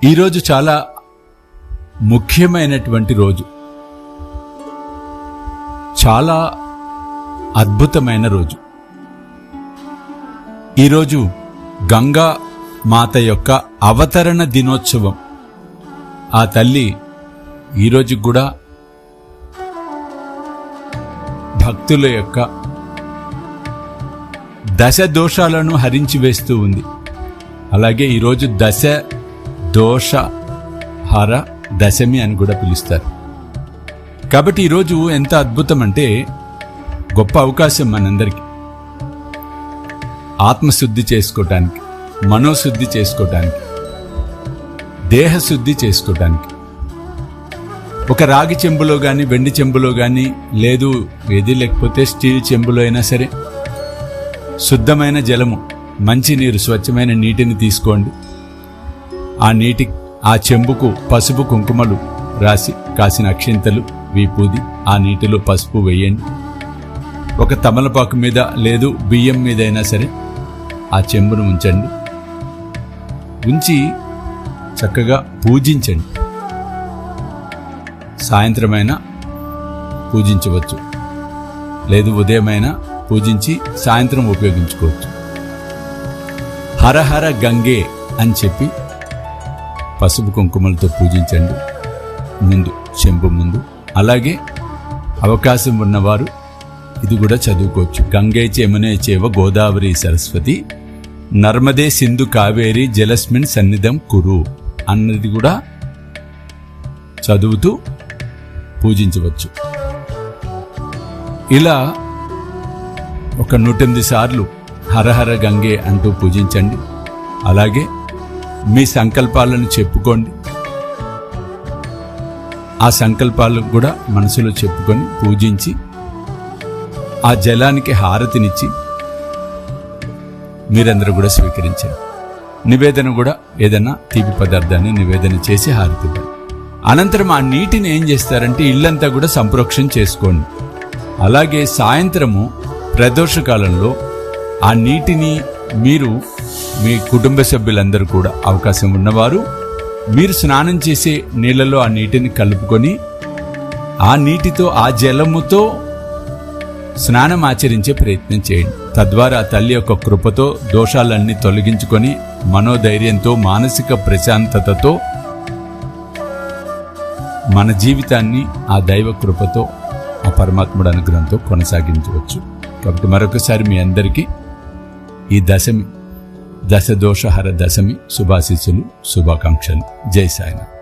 ఈరోజు చాలా ముఖ్యమైనటువంటి రోజు, చాలా అద్భుతమైన రోజు. ఈరోజు గంగా మాత యొక్క అవతరణ దినోత్సవం. ఆ తల్లి ఈరోజు కూడా భక్తుల యొక్క దశ దోషాలను హరించి వేస్తూ ఉంది. అలాగే ఈరోజు దశ దోష హర దశమి అని కూడా పిలుస్తారు. కాబట్టి ఈరోజు ఎంత అద్భుతం అంటే గొప్ప అవకాశం మనందరికీ ఆత్మశుద్ధి చేసుకోవటానికి, మనోశుద్ధి చేసుకోవటానికి, దేహశుద్ధి చేసుకోవటానికి. ఒక రాగి చెంబులో కానీ, వెండి చెంబులో కానీ, లేదు ఏది లేకపోతే స్టీల్ చెంబులో అయినా సరే శుద్ధమైన జలము, మంచినీరు, స్వచ్ఛమైన నీటిని తీసుకోండి. ఆ చెంబుకు పసుపు కుంకుమలు రాసి కాసిన అక్షింతలు వీపూది ఆ నీటిలో పసుపు వేయండి. ఒక తమలపాకు మీద లేదు బియ్యం మీద అయినా సరే ఆ చెంబును ఉంచండి. ఉంచి చక్కగా పూజించండి. సాయంత్రమైనా పూజించవచ్చు, లేదు ఉదయమైనా పూజించి సాయంత్రం ఉపయోగించుకోవచ్చు. హర హర గంగే అని చెప్పి పసుపు కుంకుమలతో పూజించండి ముందు, చెంబు ముందు. అలాగే అవకాశం ఉన్నవారు ఇది కూడా చదువుకోవచ్చు. గంగే యమునే చైవ గోదావరి సరస్వతి నర్మదే సింధు కావేరి జలస్మిన్ సన్నిధం కురు అన్నది కూడా చదువుతూ పూజించవచ్చు. ఇలా ఒక 108 సార్లు హరహర గంగే అంటూ పూజించండి. అలాగే మీ సంకల్పాలను చెప్పుకోండి. ఆ సంకల్పాలు కూడా మనసులో చెప్పుకొని పూజించి ఆ జలానికి హారతినిచ్చి మీరందరూ కూడా స్వీకరించండి. నివేదన కూడా ఏదైనా తీపి పదార్థాన్ని నివేదన చేసి హారతివ్వండి. అనంతరం ఆ నీటిని ఏం చేస్తారంటే ఇల్లంతా కూడా సంప్రోక్షణ చేసుకోండి. అలాగే సాయంత్రము ప్రదోషకాలంలో ఆ నీటిని మీరు మీ కుటుంబ సభ్యులందరూ కూడా అవకాశం ఉన్నవారు మీరు స్నానం చేసే నీళ్ళలో ఆ నీటిని కలుపుకొని ఆ నీటితో, ఆ జలముతో స్నానం ఆచరించే ప్రయత్నం చేయండి. తద్వారా తల్లి యొక్క కృపతో దోషాలన్నీ తొలగించుకొని మనోధైర్యంతో, మానసిక ప్రశాంతతతో మన జీవితాన్ని ఆ దైవ కృపతో, ఆ పరమాత్ముడు అనుగ్రహంతో కొనసాగించవచ్చు. కాబట్టి మరొకసారి మీ అందరికీ ఈ దశమి, దశదోషహర దశమి శుభాశీస్సులు, శుభాకాంక్షలు. జై సాయినాథ్.